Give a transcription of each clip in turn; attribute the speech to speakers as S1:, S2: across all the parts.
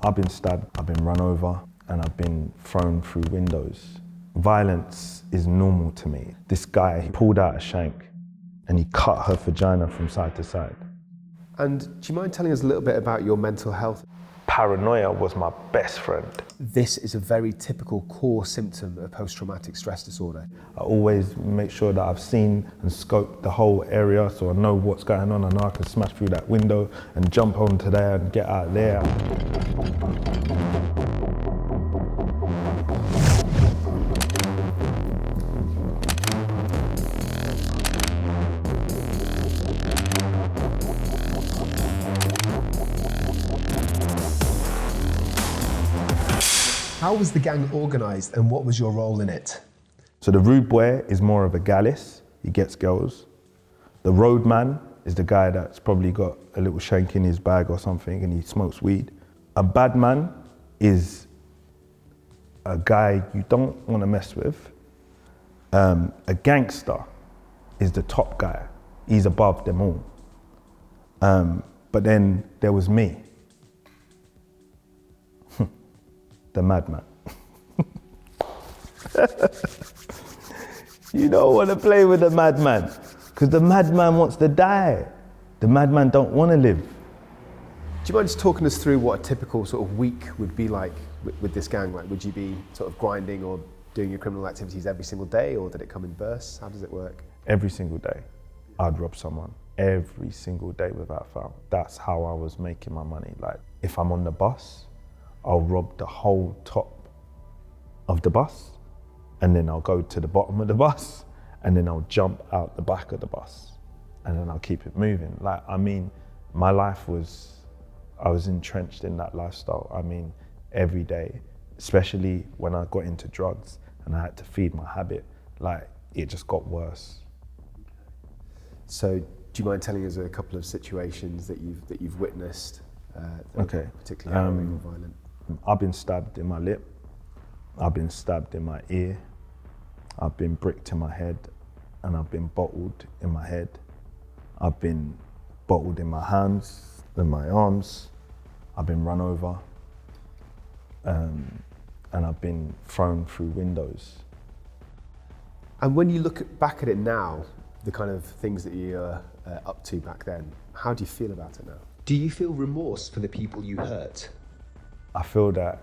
S1: I've been stabbed, I've been run over, and I've been thrown through windows. Violence is normal to me. This guy, he pulled out a shank and he cut her vagina from side to side.
S2: And do you mind telling us a little bit about your mental health?
S1: Paranoia was my best friend.
S2: This is a very typical core symptom of post-traumatic stress disorder.
S1: I always make sure that I've seen and scoped the whole area so I know what's going on. I know I can smash through that window and jump onto there and get out there.
S2: How was the gang organised and what was your role in it?
S1: So the rude boy is more of a gallus, he gets girls. The road man is the guy that's probably got a little shank in his bag or something and he smokes weed. A bad man is a guy you don't want to mess with. A gangster is the top guy, he's above them all. But then there was me. The madman. You don't want to play with the madman because the madman wants to die. The madman don't want to live.
S2: Do you mind just talking us through what a typical sort of week would be like with this gang? Like, would you be sort of grinding or doing your criminal activities every single day, or did it come in bursts? How does it work?
S1: Every single day, I'd rob someone. Every single day without fail. That's how I was making my money. Like, if I'm on the bus, I'll rob the whole top of the bus, and then I'll go to the bottom of the bus, and then I'll jump out the back of the bus, and then I'll keep it moving. Like, I mean, my life was, I was entrenched in that lifestyle. I mean, every day, especially when I got into drugs and I had to feed my habit, like, it just got worse.
S2: So, do you mind telling us a couple of situations that you've witnessed,
S1: Okay.
S2: particularly harrowing or violent?
S1: I've been stabbed in my lip, I've been stabbed in my ear, I've been bricked in my head, and I've been bottled in my head. I've been bottled in my hands, in my arms, I've been run over, and I've been thrown through windows.
S2: And when you look back at it now, the kind of things that you're up to back then, how do you feel about it now?
S3: Do you feel remorse for the people you hurt?
S1: I feel that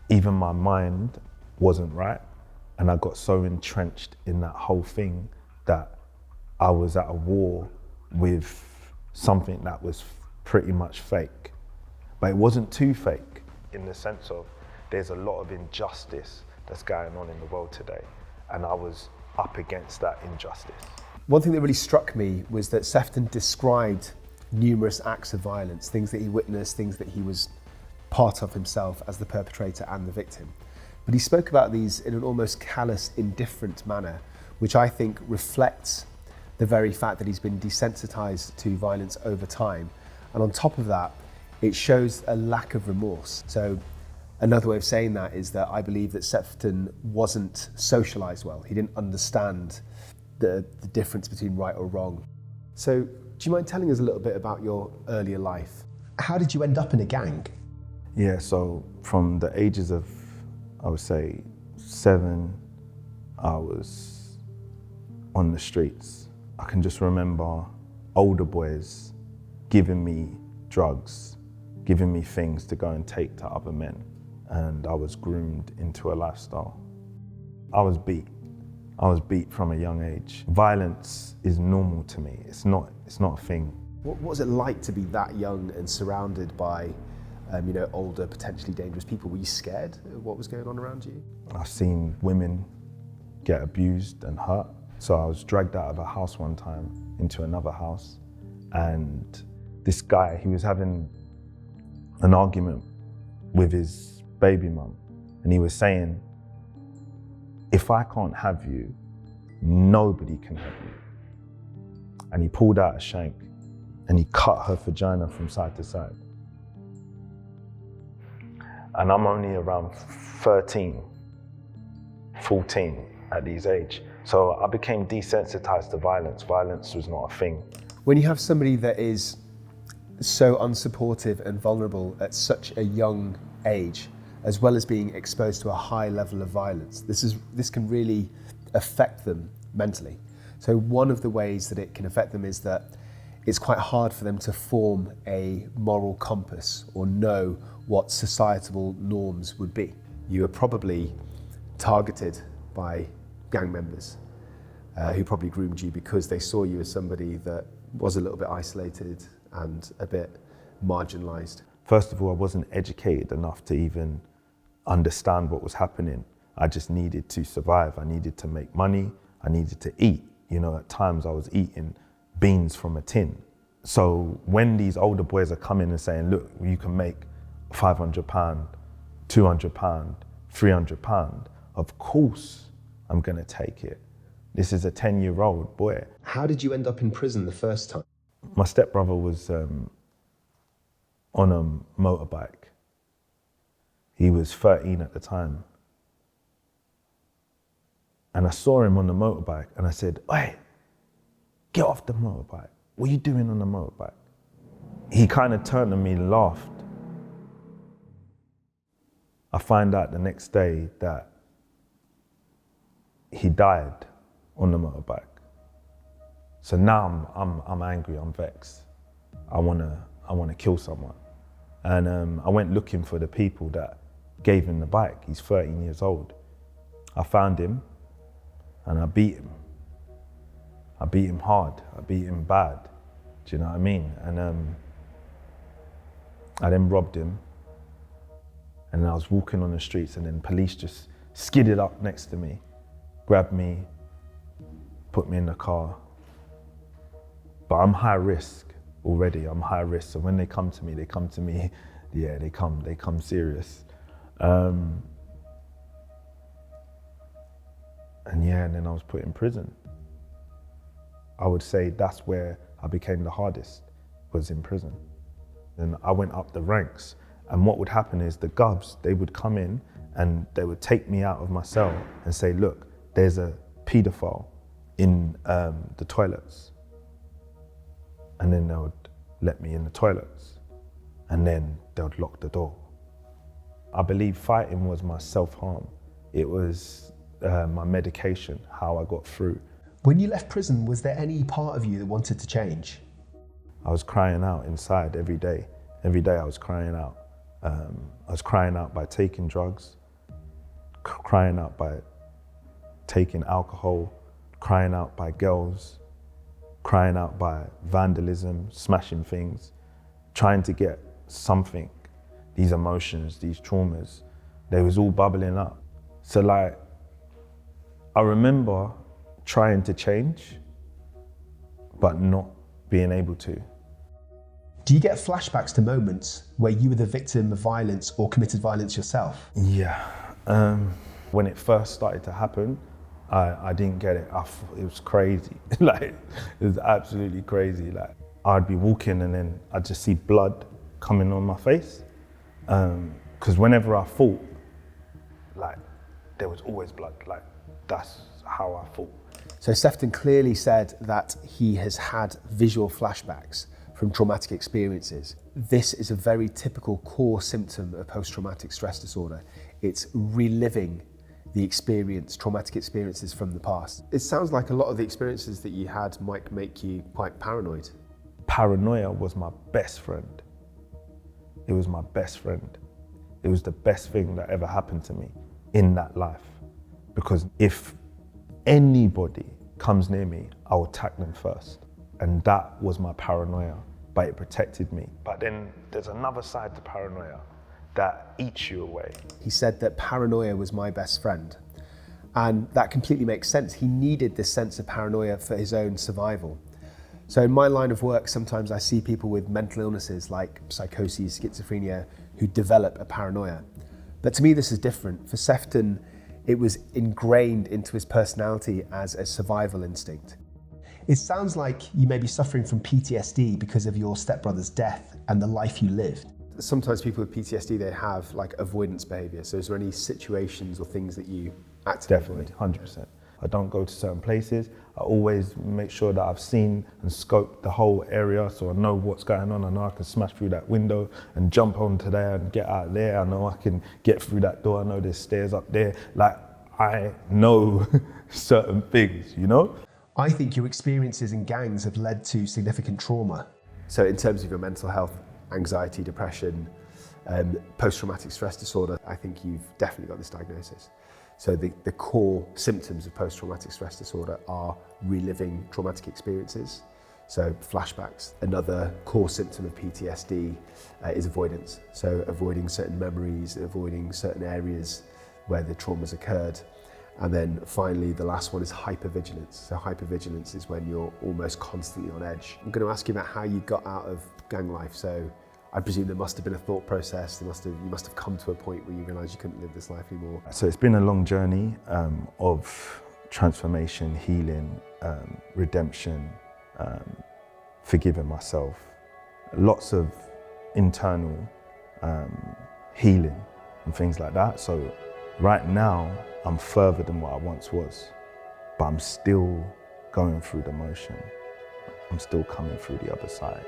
S1: even my mind wasn't right, and I got so entrenched in that whole thing that I was at a war with something that was pretty much fake. But it wasn't too fake, in the sense of there's a lot of injustice that's going on in the world today, and I was up against that injustice.
S2: One thing that really struck me was that Sephton described numerous acts of violence, things that he witnessed, things that he was part of himself as the perpetrator and the victim. But he spoke about these in an almost callous, indifferent manner, which I think reflects the very fact that he's been desensitized to violence over time. And on top of that, it shows a lack of remorse. So another way of saying that is that I believe that Sephton wasn't socialized well. He didn't understand the difference between right or wrong. So do you mind telling us a little bit about your earlier life?
S3: How did you end up in a gang?
S1: Yeah, so from the ages of, I would say, 7, I was on the streets. I can just remember older boys giving me drugs, giving me things to go and take to other men. And I was groomed into a lifestyle. I was beat from a young age. Violence is normal to me. It's not a thing.
S2: What was it like to be that young and surrounded by older, potentially dangerous people? Were you scared of what was going on around you?
S1: I've seen women get abused and hurt. So I was dragged out of a house one time into another house, and this guy, he was having an argument with his baby mum, and he was saying, if I can't have you, nobody can have you. And he pulled out a shank and he cut her vagina from side to side. And I'm only around 13, 14 at his age. So I became desensitized to violence. Violence was not a thing.
S2: When you have somebody that is so unsupportive and vulnerable at such a young age, as well as being exposed to a high level of violence. This can really affect them mentally. So one of the ways that it can affect them is that it's quite hard for them to form a moral compass or know what societal norms would be. You were probably targeted by gang members who probably groomed you because they saw you as somebody that was a little bit isolated and a bit marginalised.
S1: First of all, I wasn't educated enough to even understand what was happening. I just needed to survive. I needed to make money. I needed to eat. You know, at times I was eating beans from a tin. So when these older boys are coming and saying, look, you can make £500, £200, £300, of course I'm gonna take it. This is a 10-year-old boy.
S3: How did you end up in prison the first time?
S1: My stepbrother was on a motorbike. He was 13 at the time. And I saw him on the motorbike and I said, hey, get off the motorbike. What are you doing on the motorbike? He kind of turned to me and laughed. I find out the next day that he died on the motorbike. So now I'm angry, I'm vexed. I wanna kill someone. And I went looking for the people that gave him the bike. He's 13 years old. I found him and I beat him. I beat him hard, I beat him bad. Do you know what I mean? And I then robbed him. And I was walking on the streets and then police just skidded up next to me, grabbed me, put me in the car. But I'm high risk already, I'm high risk. So when they come to me, yeah, they come serious. And then I was put in prison. I would say that's where I became the hardest, was in prison. And I went up the ranks. And what would happen is the gubs, they would come in and they would take me out of my cell and say, look, there's a paedophile in the toilets. And then they would let me in the toilets. And then they would lock the door. I believe fighting was my self-harm. It was my medication, how I got through.
S3: When you left prison, was there any part of you that wanted to change?
S1: I was crying out inside every day. Every day I was crying out. I was crying out by taking drugs, crying out by taking alcohol, crying out by girls, crying out by vandalism, smashing things, trying to get something. These emotions, these traumas, they was all bubbling up. So like, I remember trying to change, but not being able to.
S3: Do you get flashbacks to moments where you were the victim of violence or committed violence yourself?
S1: Yeah, when it first started to happen, I didn't get it. It was crazy. Like, it was absolutely crazy. Like, I'd be walking and then I'd just see blood coming on my face. Because whenever I fought, like, there was always blood. Like, that's how I fought.
S2: So Sephton clearly said that he has had visual flashbacks from traumatic experiences. This is a very typical core symptom of post-traumatic stress disorder. It's reliving the experience, traumatic experiences from the past. It sounds like a lot of the experiences that you had might make you quite paranoid.
S1: Paranoia was my best friend. It was my best friend. It was the best thing that ever happened to me in that life. Because if anybody comes near me, I'll attack them first. And that was my paranoia, but it protected me. But then there's another side to paranoia that eats you away.
S2: He said that paranoia was my best friend. And that completely makes sense. He needed this sense of paranoia for his own survival. So in my line of work, sometimes I see people with mental illnesses like psychosis, schizophrenia, who develop a paranoia. But to me, this is different. For Sephton, it was ingrained into his personality as a survival instinct.
S3: It sounds like you may be suffering from PTSD because of your stepbrother's death and the life you lived.
S2: Sometimes people with PTSD, they have like avoidance behavior. So is there any situations or things that you actively
S1: Definitely, 100%. I don't go to certain places. I always make sure that I've seen and scoped the whole area so I know what's going on. I know I can smash through that window and jump onto there and get out there. I know I can get through that door. I know there's stairs up there. Like, I know certain things, you know?
S3: I think your experiences in gangs have led to significant trauma.
S2: So in terms of your mental health, anxiety, depression, post-traumatic stress disorder, I think you've definitely got this diagnosis. So the core symptoms of post-traumatic stress disorder are reliving traumatic experiences, so flashbacks. Another core symptom of PTSD is avoidance, so avoiding certain memories, avoiding certain areas where the traumas occurred. And then finally, the last one is hypervigilance. So hypervigilance is when you're almost constantly on edge. I'm going to ask you about how you got out of gang life. So I presume there must have been a thought process. You must have come to a point where you realised you couldn't live this life anymore.
S1: So it's been a long journey of transformation, healing, redemption, forgiving myself. Lots of internal healing and things like that. So right now, I'm further than what I once was, but I'm still going through the motion. I'm still coming through the other side.